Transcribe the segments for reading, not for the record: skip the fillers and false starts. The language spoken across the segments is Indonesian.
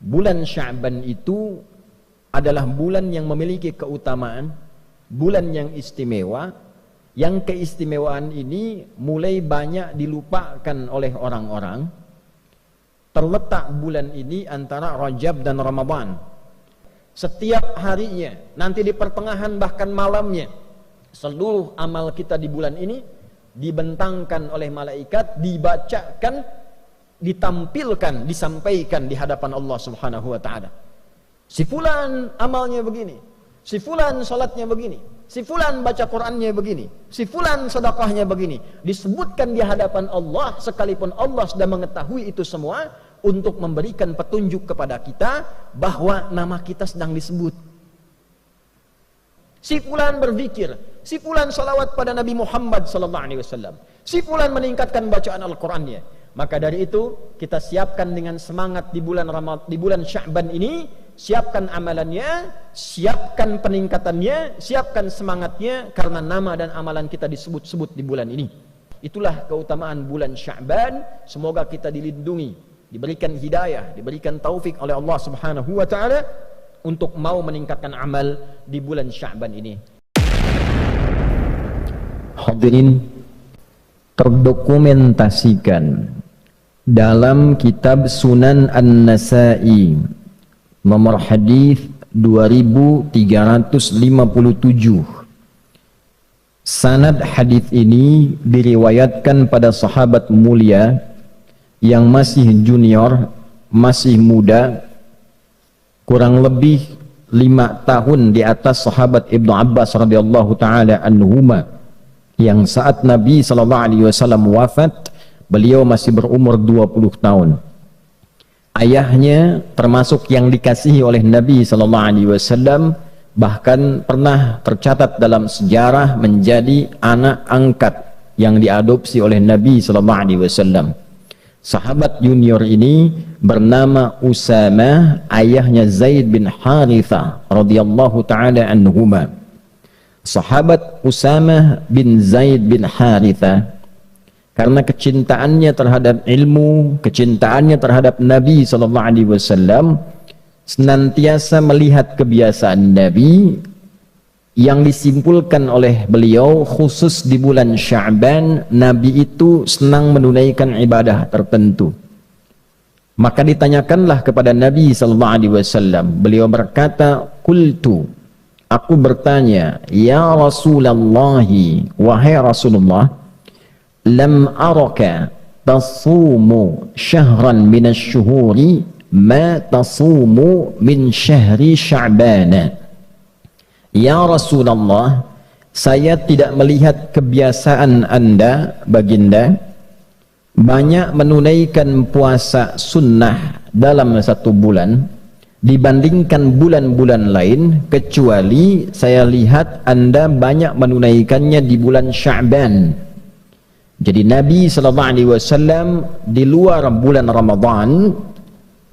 bulan Sya'ban itu adalah bulan yang memiliki keutamaan, bulan yang istimewa, yang keistimewaan ini mulai banyak dilupakan oleh orang-orang. Terletak bulan ini antara Rajab dan Ramadan. Setiap harinya, nanti di pertengahan bahkan malamnya, seluruh amal kita di bulan ini dibentangkan oleh malaikat, dibacakan, ditampilkan, disampaikan di hadapan Allah Subhanahu wa taala. Si fulan amalnya begini, si fulan salatnya begini, si fulan baca Qur'annya begini, si fulan sedekahnya begini. Disebutkan di hadapan Allah sekalipun Allah sudah mengetahui itu semua untuk memberikan petunjuk kepada kita bahwa nama kita sedang disebut. Si fulan berzikir, si fulan salawat pada Nabi Muhammad sallallahu alaihi wasallam, si fulan meningkatkan bacaan Al-Qur'annya. Maka dari itu kita siapkan dengan semangat di bulan Sya'ban ini, siapkan amalannya, siapkan peningkatannya, siapkan semangatnya, karena nama dan amalan kita disebut-sebut di bulan ini. Itulah keutamaan bulan Sya'ban. Semoga kita dilindungi, diberikan hidayah, diberikan taufik oleh Allah Subhanahu wa taala untuk mau meningkatkan amal di bulan Sya'ban ini. Hadirin, terdokumentasikan dalam kitab Sunan An-Nasa'i nomor hadis 2357. Sanad hadis ini diriwayatkan pada sahabat mulia yang masih junior, masih muda, kurang lebih 5 tahun di atas sahabat Ibnu Abbas radhiyallahu taala anhuma, yang saat Nabi sallallahu alaihi wasallam wafat beliau masih berumur 20 tahun. Ayahnya termasuk yang dikasihi oleh Nabi sallallahu alaihi wasallam, bahkan pernah tercatat dalam sejarah menjadi anak angkat yang diadopsi oleh Nabi sallallahu alaihi wasallam. Sahabat junior ini bernama Usamah, ayahnya Zaid bin Harithah radhiyallahu taala anhuma. Sahabat Usamah bin Zaid bin Harithah, karena kecintaannya terhadap ilmu, kecintaannya terhadap Nabi sallallahu alaihi wasallam, senantiasa melihat kebiasaan Nabi yang disimpulkan oleh beliau, khusus di bulan Sya'ban, Nabi itu senang menunaikan ibadah tertentu. Maka ditanyakanlah kepada Nabi sallallahu alaihi wasallam, beliau berkata, "Qultu," aku bertanya, "Ya Rasulullah, wahai Rasulullah, lam araka tasumu syahran minasyuhuri ma tasumu min syahri Sya'ban." Ya Rasulullah, saya tidak melihat kebiasaan Anda, baginda, banyak menunaikan puasa sunnah dalam satu bulan dibandingkan bulan-bulan lain, kecuali saya lihat Anda banyak menunaikannya di bulan Sya'ban. Jadi Nabi SAW di luar bulan Ramadan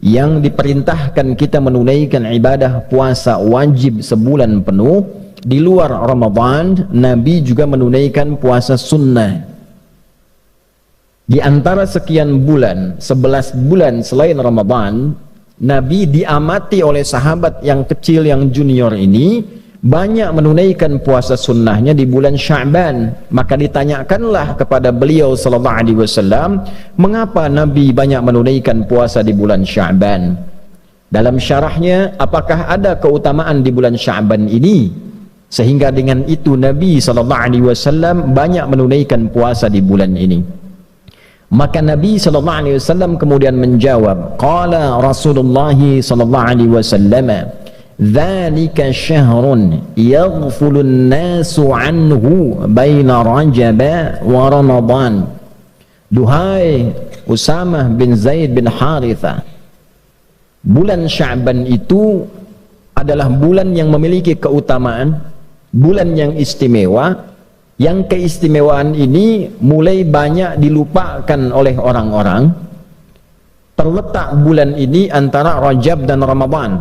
yang diperintahkan kita menunaikan ibadah puasa wajib sebulan penuh, di luar Ramadan Nabi juga menunaikan puasa sunnah. Di antara sekian bulan, 11 bulan selain Ramadan, Nabi diamati oleh sahabat yang kecil, yang junior ini banyak menunaikan puasa sunnahnya di bulan Sya'ban. Maka ditanyakanlah kepada beliau sallallahu alaihi wasallam, mengapa Nabi banyak menunaikan puasa di bulan Sya'ban? Dalam syarahnya, apakah ada keutamaan di bulan Sya'ban ini sehingga dengan itu Nabi sallallahu alaihi wasallam banyak menunaikan puasa di bulan ini? Maka Nabi sallallahu alaihi wasallam kemudian menjawab, qala Rasulullah sallallahu alaihi wasallam, "Dzalika syahrun yaghfulun nasu anhu baina Rajab wa Ramadan." Duhai Usamah bin Zaid bin Harithah, bulan Sya'ban itu adalah bulan yang memiliki keutamaan, bulan yang istimewa, yang keistimewaan ini mulai banyak dilupakan oleh orang-orang. Terletak bulan ini antara Rajab dan Ramadan.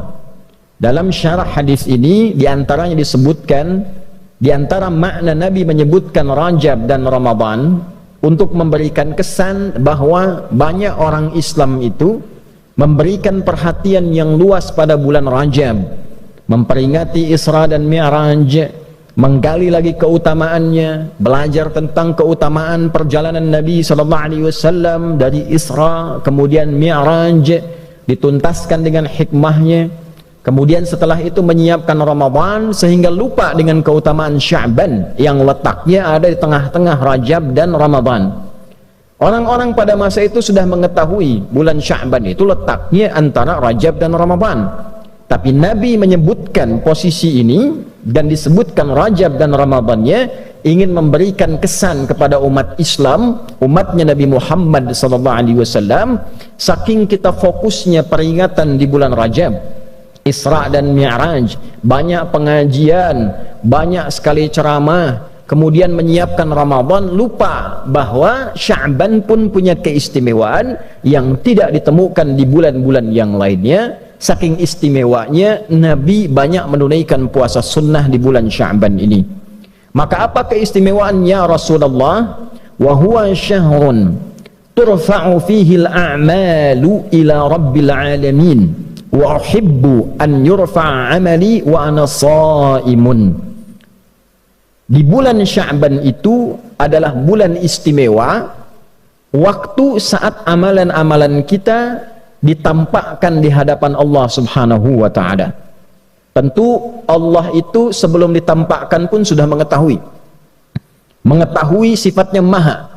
Dalam syarah hadis ini diantaranya disebutkan, diantara makna Nabi menyebutkan Rajab dan Ramadan untuk memberikan kesan bahwa banyak orang Islam itu memberikan perhatian yang luas pada bulan Rajab, memperingati Isra dan Mi'raj, menggali lagi keutamaannya, belajar tentang keutamaan perjalanan Nabi SAW dari Isra kemudian Mi'raj, dituntaskan dengan hikmahnya. Kemudian setelah itu menyiapkan Ramadan sehingga lupa dengan keutamaan Sya'ban yang letaknya ada di tengah-tengah Rajab dan Ramadan. Orang-orang pada masa itu sudah mengetahui bulan Sya'ban itu letaknya antara Rajab dan Ramadan. Tapi Nabi menyebutkan posisi ini dan disebutkan Rajab dan Ramadannya ingin memberikan kesan kepada umat Islam, umatnya Nabi Muhammad SAW, saking kita fokusnya peringatan di bulan Rajab, Isra dan Mi'raj, banyak pengajian, banyak sekali ceramah, kemudian menyiapkan Ramadan, lupa bahwa Sya'ban pun punya keistimewaan yang tidak ditemukan di bulan-bulan yang lainnya. Saking istimewanya Nabi banyak menunaikan puasa sunnah di bulan Sya'ban ini. Maka apa keistimewaannya Rasulullah? Wa huwa syahrun turfa'u fihi al-a'malu ila rabbil alamin wa uhibbu an yurfa'a 'amali wa ana sha'imun. Di bulan Sya'ban itu adalah bulan istimewa, waktu saat amalan-amalan kita ditampakkan di hadapan Allah Subhanahu wa ta'ala. Tentu Allah itu sebelum ditampakkan pun sudah mengetahui sifatnya maha.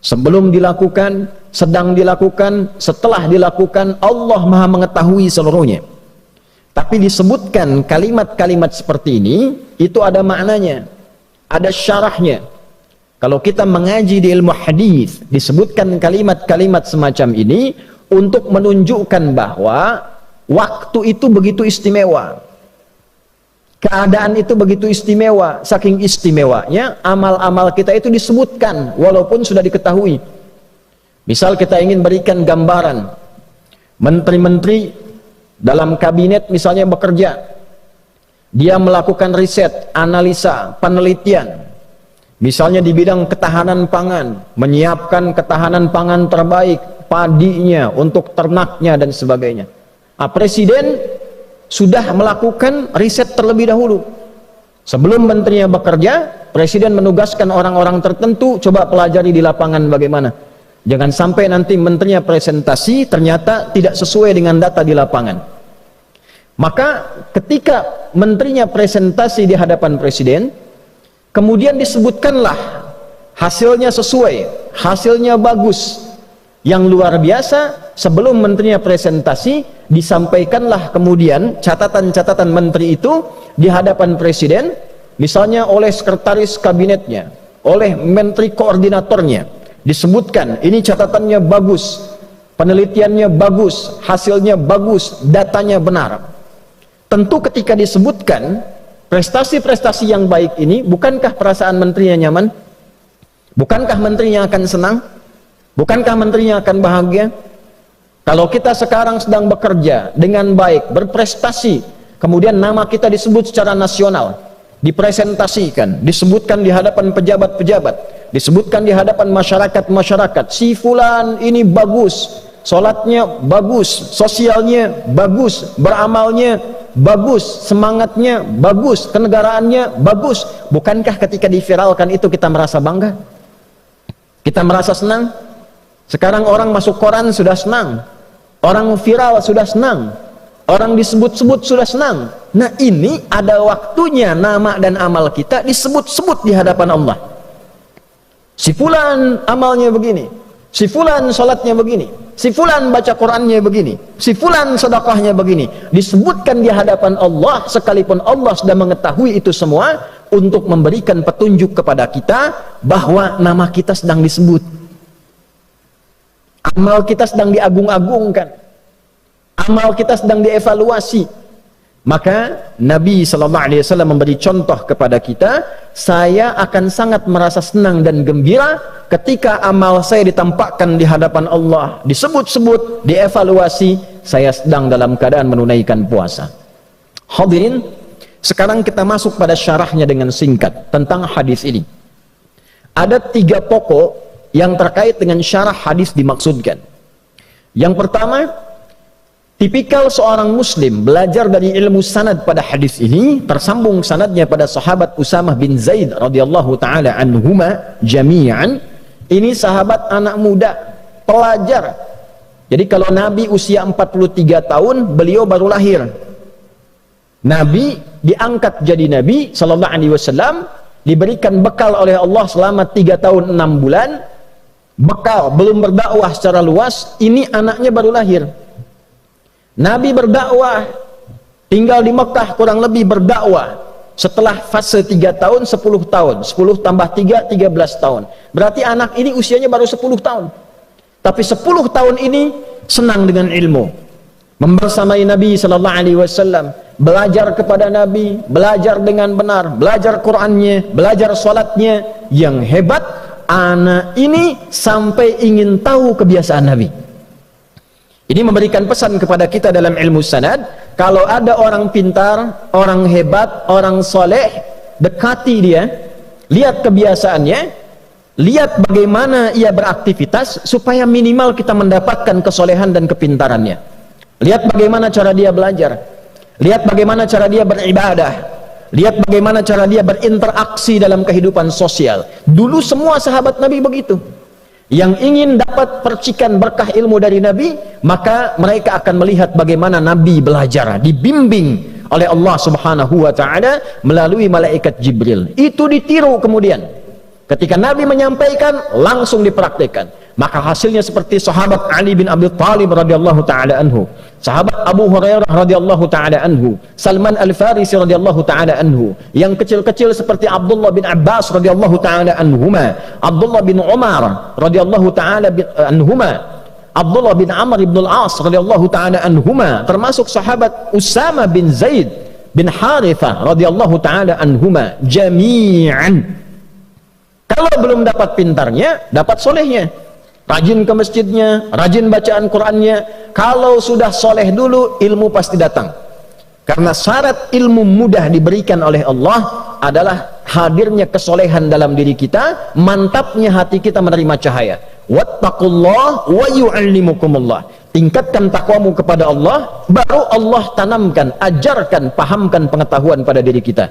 Sebelum dilakukan, sedang dilakukan, setelah dilakukan, Allah maha mengetahui seluruhnya. Tapi disebutkan kalimat-kalimat seperti ini, itu ada maknanya, ada syarahnya. Kalau kita mengaji di ilmu hadis, disebutkan kalimat-kalimat semacam ini untuk menunjukkan bahwa waktu itu begitu istimewa, keadaan itu begitu istimewa. Saking istimewanya amal-amal kita itu disebutkan walaupun sudah diketahui. Misal kita ingin berikan gambaran, menteri-menteri dalam kabinet misalnya bekerja, dia melakukan riset, analisa, penelitian, misalnya di bidang ketahanan pangan, menyiapkan ketahanan pangan terbaik, padinya, untuk ternaknya dan sebagainya. Nah, Presiden sudah melakukan riset terlebih dahulu. Sebelum menterinya bekerja, Presiden menugaskan orang-orang tertentu, coba pelajari di lapangan bagaimana. Jangan sampai nanti menterinya presentasi ternyata tidak sesuai dengan data di lapangan. Maka ketika menterinya presentasi di hadapan Presiden, kemudian disebutkanlah hasilnya sesuai, hasilnya bagus. Yang luar biasa, sebelum menterinya presentasi, disampaikanlah kemudian catatan-catatan menteri itu di hadapan Presiden, misalnya oleh sekretaris kabinetnya, oleh menteri koordinatornya, disebutkan ini catatannya bagus, penelitiannya bagus, hasilnya bagus, datanya benar. Tentu ketika disebutkan prestasi-prestasi yang baik ini, bukankah perasaan menterinya nyaman? Bukankah menterinya akan senang? Bukankah menterinya akan bahagia? Kalau kita sekarang sedang bekerja dengan baik, berprestasi, kemudian nama kita disebut secara nasional, dipresentasikan, disebutkan di hadapan pejabat-pejabat, disebutkan di hadapan masyarakat-masyarakat, si fulan ini bagus, sholatnya bagus, sosialnya bagus, beramalnya bagus, semangatnya bagus, kenegaraannya bagus. Bukankah ketika diviralkan itu kita merasa bangga? Kita merasa senang? Sekarang orang masuk koran sudah senang, orang viral sudah senang, orang disebut-sebut sudah senang. Nah, ini ada waktunya nama dan amal kita disebut-sebut di hadapan Allah. Si fulan amalnya begini, si fulan sholatnya begini, si fulan baca Qurannya begini, si fulan sedekahnya begini. Disebutkan di hadapan Allah, sekalipun Allah sudah mengetahui itu semua, untuk memberikan petunjuk kepada kita bahwa nama kita sedang disebut. Amal kita sedang diagung-agungkan, amal kita sedang dievaluasi. Maka Nabi SAW memberi contoh kepada kita, saya akan sangat merasa senang dan gembira ketika amal saya ditampakkan di hadapan Allah, disebut-sebut, dievaluasi, saya sedang dalam keadaan menunaikan puasa. Hadirin, sekarang kita masuk pada syarahnya dengan singkat tentang hadis ini. Ada 3 pokok yang terkait dengan syarah hadis dimaksudkan. Yang pertama, Tipikal seorang muslim belajar dari ilmu sanad pada hadis ini, tersambung sanadnya pada sahabat Usamah bin Zaid radhiyallahu taala anhuma jami'an. Ini sahabat anak muda, pelajar. Jadi kalau Nabi usia 43 tahun, beliau baru lahir. Nabi diangkat jadi Nabi sallallahu alaihi wasallam, diberikan bekal oleh Allah selama 3 tahun 6 bulan. Bekal, belum berdakwah secara luas, ini anaknya baru lahir. Nabi berdakwah, tinggal di Mekah kurang lebih berdakwah setelah fase 3 tahun 10 tahun, 10 tambah 3 13 tahun. Berarti anak ini usianya baru 10 tahun. Tapi 10 tahun ini senang dengan ilmu, membersamai Nabi sallallahu alaihi wasallam, belajar kepada Nabi, belajar dengan benar, belajar Qur'annya, belajar salatnya. Yang hebat, anak ini sampai ingin tahu kebiasaan Nabi. Ini memberikan pesan kepada kita dalam ilmu sanad, kalau ada orang pintar, orang hebat, orang soleh, dekati dia, lihat kebiasaannya, lihat bagaimana ia beraktivitas, supaya minimal kita mendapatkan kesolehan dan kepintarannya. Lihat bagaimana cara dia belajar, lihat bagaimana cara dia beribadah, lihat bagaimana cara dia berinteraksi dalam kehidupan sosial. Dulu semua sahabat Nabi begitu. Yang ingin dapat percikan berkah ilmu dari Nabi, maka mereka akan melihat bagaimana Nabi belajar, dibimbing oleh Allah Subhanahu wa taala melalui malaikat Jibril. Itu ditiru kemudian. Ketika Nabi menyampaikan, langsung dipraktikkan. Maka hasilnya seperti sahabat Ali bin Abi Thalib radhiyallahu taala anhu, sahabat Abu Hurairah radhiyallahu taala anhu, Salman Al-Farisi radhiyallahu taala anhu, yang kecil-kecil seperti Abdullah bin Abbas radhiyallahu taala anhuma, Abdullah bin Umar radhiyallahu taala anhuma, Abdullah bin Amr bin Al-As radhiyallahu taala anhuma, termasuk sahabat Usama bin Zaid bin Harithah radhiyallahu taala anhuma jami'an. Kalau belum dapat pintarnya, dapat solehnya. Rajin ke masjidnya, rajin bacaan Qur'annya. Kalau sudah soleh dulu, ilmu pasti datang. Karena syarat ilmu mudah diberikan oleh Allah adalah hadirnya kesolehan dalam diri kita, mantapnya hati kita menerima cahaya. Wattaqullah wa yu'allimukumullah. Tingkatkan takwamu kepada Allah, baru Allah tanamkan, ajarkan, pahamkan pengetahuan pada diri kita.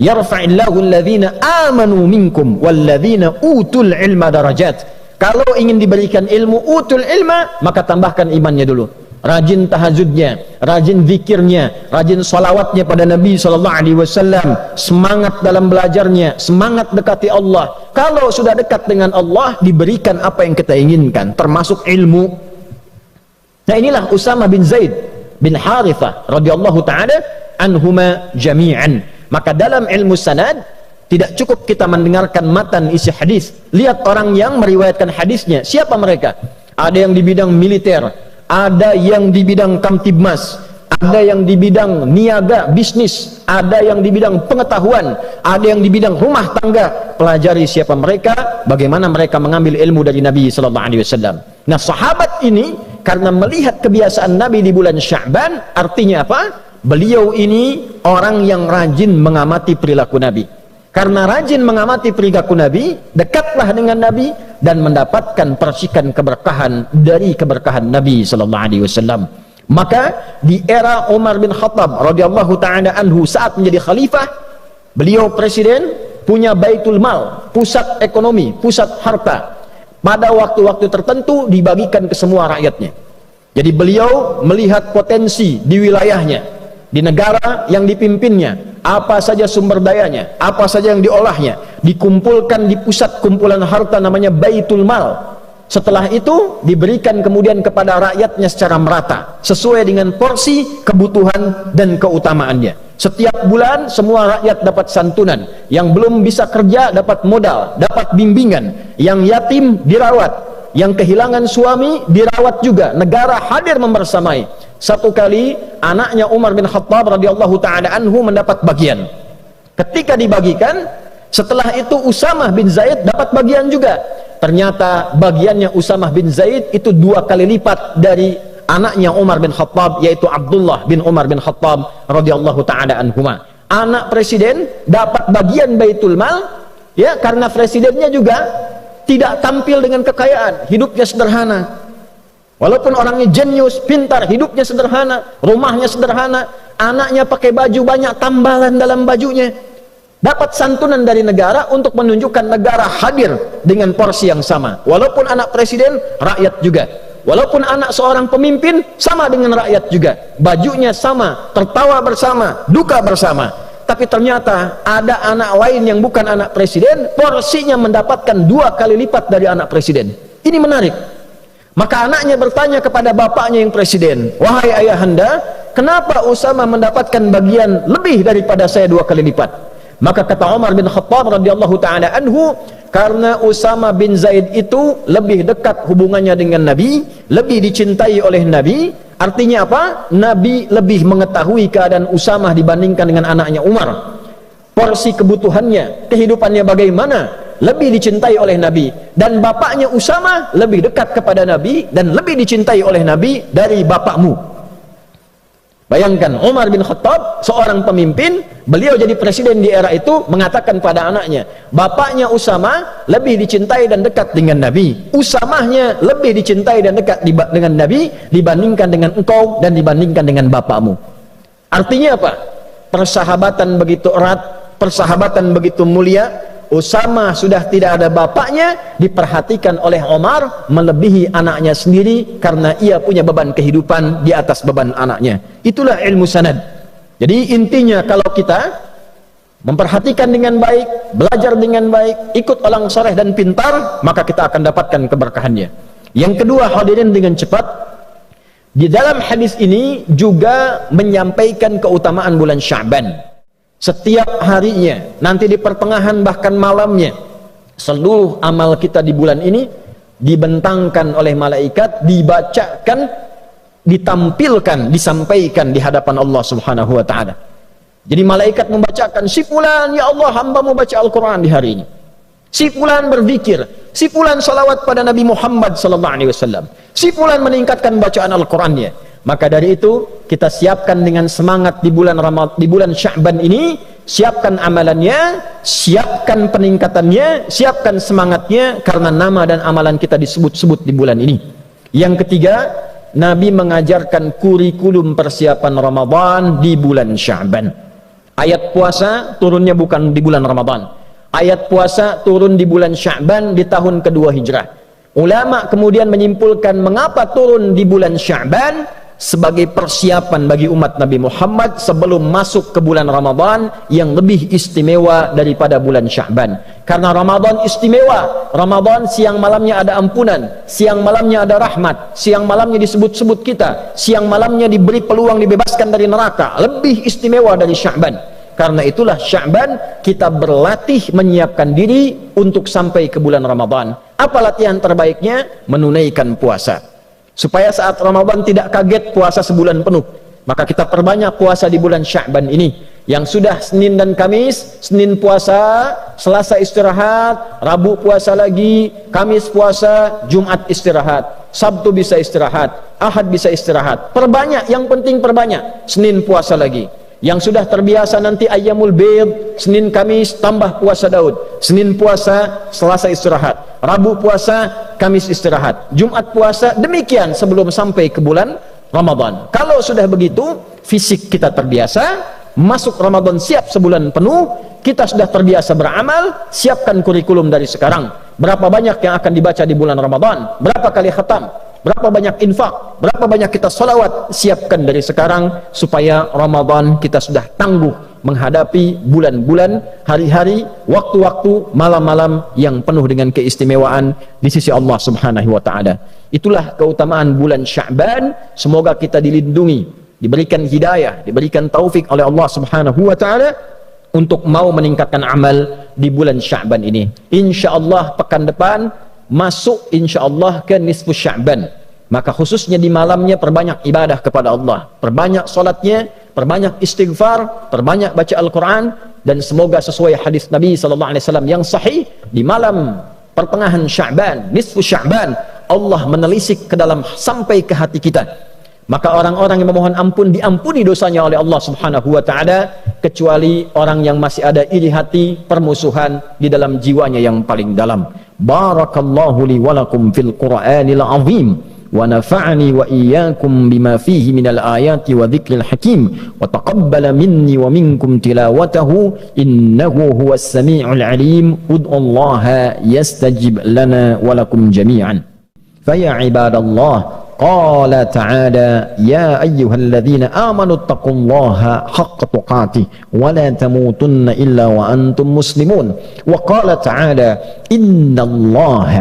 Yarfa'illahu alladhina amanu minkum walladhina utul ilma darajat. Kalau ingin diberikan ilmu utul ilma, maka tambahkan imannya dulu. Rajin tahajudnya, rajin zikirnya, rajin salawatnya pada Nabi SAW, semangat dalam belajarnya, semangat dekati Allah. Kalau sudah dekat dengan Allah, diberikan apa yang kita inginkan, termasuk ilmu. Nah, inilah Usamah bin Zaid bin Harithah radhiyallahu taala anhuma jami'an. Maka dalam ilmu sanad tidak cukup kita mendengarkan matan isi hadis. Lihat orang yang meriwayatkan hadisnya, siapa mereka? Ada yang di bidang militer, ada yang di bidang kamtibmas, ada yang di bidang niaga bisnis, ada yang di bidang pengetahuan, ada yang di bidang rumah tangga. Pelajari siapa mereka, bagaimana mereka mengambil ilmu dari Nabi sallallahu alaihi wasallam. Nah, sahabat ini karena melihat kebiasaan Nabi di bulan Sya'ban, artinya apa? Beliau ini orang yang rajin mengamati perilaku Nabi. Karena rajin mengamati perilaku Nabi, dekatlah dengan Nabi dan mendapatkan percikan keberkahan dari keberkahan Nabi sallallahu alaihi wasallam. Maka di era Umar bin Khattab radhiyallahu taala anhu saat menjadi khalifah, beliau presiden, punya Baitul Mal, pusat ekonomi, pusat harta. Pada waktu-waktu tertentu dibagikan ke semua rakyatnya. Jadi beliau melihat potensi di wilayahnya, di negara yang dipimpinnya, apa saja sumber dayanya, apa saja yang diolahnya, dikumpulkan di pusat kumpulan harta namanya Baitul Mal. Setelah itu diberikan kemudian kepada rakyatnya secara merata, sesuai dengan porsi, kebutuhan, dan keutamaannya. Setiap bulan semua rakyat dapat santunan, yang belum bisa kerja dapat modal, dapat bimbingan, yang yatim dirawat, yang kehilangan suami dirawat juga, negara hadir membersamai. Satu kali anaknya Umar bin Khattab radhiyallahu taala anhu mendapat bagian. Ketika dibagikan, setelah itu Usamah bin Zaid dapat bagian juga. Ternyata bagiannya Usamah bin Zaid itu 2 kali lipat dari anaknya Umar bin Khattab, yaitu Abdullah bin Umar bin Khattab radhiyallahu taala anhuma. Anak presiden dapat bagian Baitul Mal, ya, karena presidennya juga tidak tampil dengan kekayaan, hidupnya sederhana. Walaupun orangnya jenius, pintar, hidupnya sederhana, rumahnya sederhana, anaknya pakai baju banyak tambalan dalam bajunya, dapat santunan dari negara untuk menunjukkan negara hadir dengan porsi yang sama. Walaupun anak presiden, rakyat juga. Walaupun anak seorang pemimpin, sama dengan rakyat juga. Bajunya sama, tertawa bersama, duka bersama. Tapi ternyata ada anak lain yang bukan anak presiden, porsinya mendapatkan 2 kali lipat dari anak presiden. Ini menarik. Maka anaknya bertanya kepada bapaknya yang presiden, "Wahai ayahanda, kenapa Usama mendapatkan bagian lebih daripada saya 2 kali lipat?" Maka kata Umar bin Khattab radhiyallahu taala anhu, karena Usama bin Zaid itu lebih dekat hubungannya dengan Nabi, lebih dicintai oleh Nabi. Artinya apa? Nabi lebih mengetahui keadaan Usama dibandingkan dengan anaknya Umar. Porsi kebutuhannya, kehidupannya bagaimana, lebih dicintai oleh Nabi. Dan bapaknya Usama lebih dekat kepada Nabi dan lebih dicintai oleh Nabi dari bapakmu. Bayangkan, Umar bin Khattab, seorang pemimpin, beliau jadi presiden di era itu, mengatakan pada anaknya, bapaknya Usama lebih dicintai dan dekat dengan Nabi. Usamahnya lebih dicintai dan dekat dengan Nabi dibandingkan dengan engkau dan dibandingkan dengan bapakmu. Artinya apa? Persahabatan begitu erat, persahabatan begitu mulia. Usama sudah tidak ada bapaknya, diperhatikan oleh Umar melebihi anaknya sendiri karena ia punya beban kehidupan di atas beban anaknya. Itulah ilmu sanad. Jadi intinya, kalau kita memperhatikan dengan baik, belajar dengan baik, ikut orang soleh dan pintar, maka kita akan dapatkan keberkahannya. Yang kedua, hadirin dengan cepat, di dalam hadis ini juga menyampaikan keutamaan bulan Sya'ban. Setiap harinya, nanti di pertengahan bahkan malamnya, seluruh amal kita di bulan ini dibentangkan oleh malaikat, dibacakan, ditampilkan, disampaikan di hadapan Allah Subhanahu wa taala. Jadi malaikat membacakan, si fulan, ya Allah, hamba mau baca Al-Qur'an di hari ini. Si fulan berzikir, si fulan salawat pada Nabi Muhammad sallallahu alaihi wasallam. Si fulan meningkatkan bacaan Al-Qur'annya. Maka dari itu kita siapkan dengan semangat di bulan di bulan Sya'ban ini, siapkan amalannya, siapkan peningkatannya, siapkan semangatnya, karena nama dan amalan kita disebut-sebut di bulan ini. Yang ketiga, Nabi mengajarkan kurikulum persiapan Ramadan di bulan Sya'ban. Ayat puasa turunnya bukan di bulan Ramadan. Ayat puasa turun di bulan Sya'ban di tahun kedua Hijrah. Ulama kemudian menyimpulkan mengapa turun di bulan Sya'ban, sebagai persiapan bagi umat Nabi Muhammad sebelum masuk ke bulan Ramadan yang lebih istimewa daripada bulan Sya'ban. Karena Ramadan istimewa. Ramadan siang malamnya ada ampunan, siang malamnya ada rahmat, siang malamnya disebut-sebut kita, siang malamnya diberi peluang dibebaskan dari neraka. Lebih istimewa dari Sya'ban. Karena itulah Sya'ban kita berlatih menyiapkan diri untuk sampai ke bulan Ramadan. Apa latihan terbaiknya? Menunaikan puasa. Supaya saat Ramadan tidak kaget puasa sebulan penuh, maka kita perbanyak puasa di bulan Sya'ban ini. Yang sudah Senin dan Kamis, Senin puasa, Selasa istirahat, Rabu puasa lagi, Kamis puasa, Jumat istirahat, Sabtu bisa istirahat, Ahad bisa istirahat. Perbanyak, yang penting perbanyak. Senin puasa lagi. Yang sudah terbiasa nanti Ayyamul Bid, Senin Kamis tambah puasa Daud, Senin puasa, Selasa istirahat, Rabu puasa, Kamis istirahat, Jumat puasa, demikian sebelum sampai ke bulan Ramadan. Kalau sudah begitu, fisik kita terbiasa, masuk Ramadan siap sebulan penuh, kita sudah terbiasa beramal, siapkan kurikulum dari sekarang. Berapa banyak yang akan dibaca di bulan Ramadan, berapa kali khatam, berapa banyak infak, berapa banyak kita sholawat, siapkan dari sekarang supaya Ramadan kita sudah tangguh menghadapi bulan-bulan, hari-hari, waktu-waktu, malam-malam yang penuh dengan keistimewaan di sisi Allah Subhanahu wa taala. Itulah keutamaan bulan Sya'ban. Semoga kita dilindungi, diberikan hidayah, diberikan taufik oleh Allah Subhanahu wa taala untuk mau meningkatkan amal di bulan Sya'ban ini. Insyaallah pekan depan masuk insyaallah ke nisfu Sya'ban, maka khususnya di malamnya perbanyak ibadah kepada Allah, perbanyak solatnya, perbanyak istighfar, perbanyak baca Al-Quran, dan semoga sesuai hadis Nabi SAW yang sahih, di malam pertengahan Sya'ban, nisfu Sya'ban, Allah menelisik ke dalam sampai ke hati kita. Maka orang-orang yang memohon ampun diampuni dosanya oleh Allah Subhanahu wa taala, kecuali orang yang masih ada iri hati, permusuhan di dalam jiwanya yang paling dalam. Barakallahu li wa lakum fil Qur'anil azim ونفعني وإياكم بما فيه من الآيات وذكر الحكيم وتقبل مني ومنكم تلاوته إنه هو السميع العليم ادعوا الله يستجب لنا ولكم جميعا. فيا عباد الله قال تعالى يا أيها الذين آمنوا اتقوا الله حق تقاته ولا تموتن إلا وأنتم مسلمون. وقال تعالى إن الله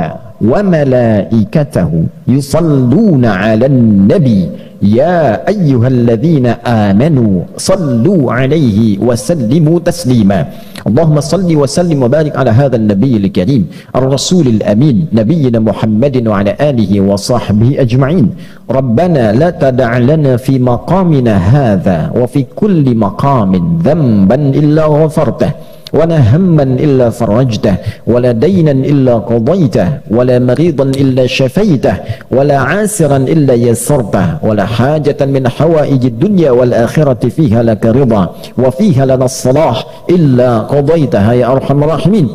وملائكته يصلون على النبي يا أيها الذين آمنوا صلوا عليه وسلموا تسليما. اللهم صل وسلم وبارك على هذا النبي الكريم الرسول الأمين نبينا محمد وعلى آله وصحبه أجمعين. ربنا لا تدع لنا في مقامنا هذا وفي كل مقام ذنبا إلا غفرته ولا هما إلا فرجته ولا دينا إلا قضيته ولا مريضا إلا شفيته ولا عاسرا إلا يسرته ولا حاجة من حوائج الدنيا والآخرة فيها لك رضا وفيها لنا الصلاح إلا قضيتها يا أرحم الراحمين.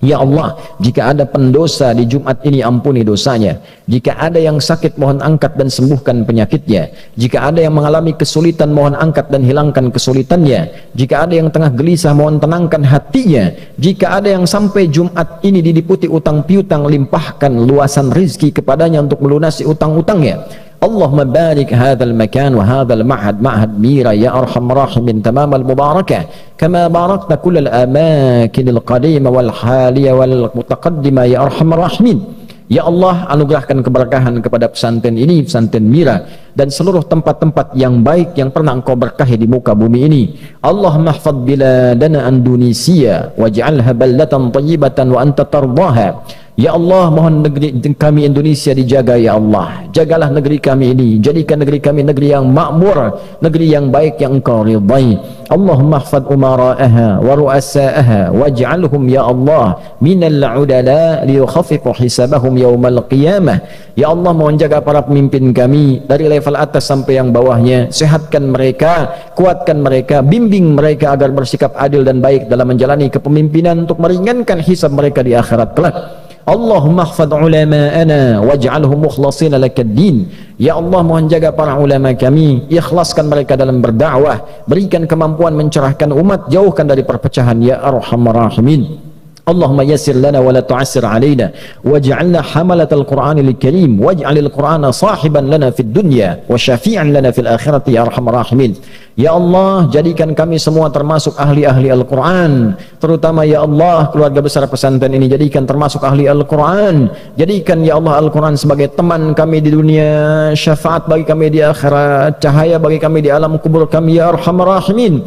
Ya Allah, jika ada pendosa di Jumat ini ampuni dosanya. Jika ada yang sakit mohon angkat dan sembuhkan penyakitnya. Jika ada yang mengalami kesulitan mohon angkat dan hilangkan kesulitannya. Jika ada yang tengah gelisah mohon tenangkan hatinya. Jika ada yang sampai Jumat ini diliputi utang piutang limpahkan luasan rizki kepadanya untuk melunasi utang-utangnya. Allahumma barik hadzal makan wa hadzal ma'had ma'had mira ya arhamar rahimin tamam al mubarakah kama barakta kull al amakin al qadima wal haliya wal mutaqaddima ya arhamar rahimin. Ya Allah, anugerahkan keberkahan kepada pesantren ini, pesantren Mira, dan seluruh tempat-tempat yang baik yang pernah Engkau berkahi di muka bumi ini. Allahumma hafadz biladana Indonesia waj'alha baldatan thayyibatan wa anta tardaha. Ya Allah, mohon negeri kami Indonesia dijaga ya Allah. Jagalah negeri kami ini, jadikan negeri kami negeri yang makmur, negeri yang baik yang Engkau ridai. Allahumma hafadz umara'aha wa ru'asa'aha waj'alhum ya Allah minal udala liyukhaffifu hisabahum yaumal qiyamah. Ya Allah, mohon jaga para pemimpin kami dari level atas sampai yang bawahnya. Sehatkan mereka, kuatkan mereka, bimbing mereka agar bersikap adil dan baik dalam menjalani kepemimpinan untuk meringankan hisab mereka di akhirat kelak. Allahumma hafadz ulama'ana waj'alhum mukhlashina lakad-din. Ya Allah, mohon jaga para ulama kami, ikhlaskan mereka dalam berdakwah, berikan kemampuan mencerahkan umat, jauhkan dari perpecahan ya arhamar rahimin. Allahumma yassir lana wa la tu'assir alaina waj'alna hamalatal Qur'anil Karim waj'alil Qur'ana sahiban lana fid dunya wa syafi'an lana fil akhirati ya arhamar rahimin. Ya Allah, jadikan kami semua termasuk ahli-ahli Al-Quran, terutama ya Allah keluarga besar pesantren ini jadikan termasuk ahli Al-Quran. Jadikan ya Allah Al-Quran sebagai teman kami di dunia, syafaat bagi kami di akhirat, cahaya bagi kami di alam kubur kami ya arhamar rahimin.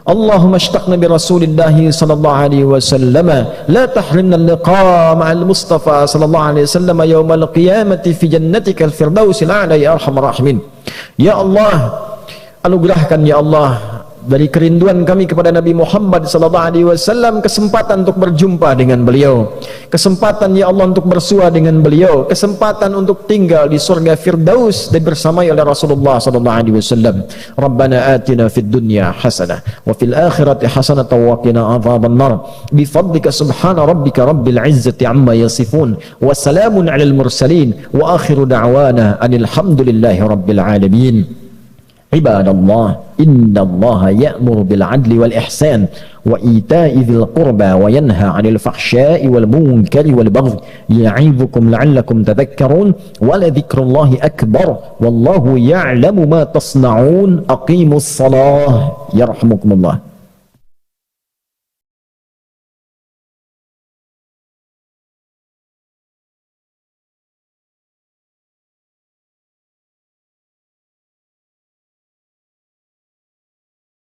Allahumma ashtaqna bi rasulillahi sallallahu alaihi wasallam la tahrimna al-liqa ma'al mustafa sallallahu alaihi wasallam yawmal qiyamati fi jannatikal firdausil a'la ya arhamar rahimin. Ya Allah, anugerahkan ya Allah dari kerinduan kami kepada Nabi Muhammad sallallahu alaihi wasallam kesempatan untuk berjumpa dengan beliau, kesempatan ya Allah untuk bersua dengan beliau, kesempatan untuk tinggal di surga Firdaus dan bersamai oleh Rasulullah sallallahu alaihi wasallam. Rabbana atina fid dunya hasanah wa fil akhirati hasanah wa qina adzaban nar bi fadlika subhana rabbika rabbil izzati amma yasifun wa salamun alal mursalin wa akhiru da'wana anil hamdulillahi rabbil alamin. Ibadallah, innallaha ya'muru bil 'adli wal ihsan wa ita'i dzil qurba wa yanha 'anil fahsya'i wal munkari wal baghi ya'idzukum la'allakum tadhakkarun wa la dzikrullahi akbar wallahu ya'lamu ma tasna'un aqimus shalah yarhamukumullah.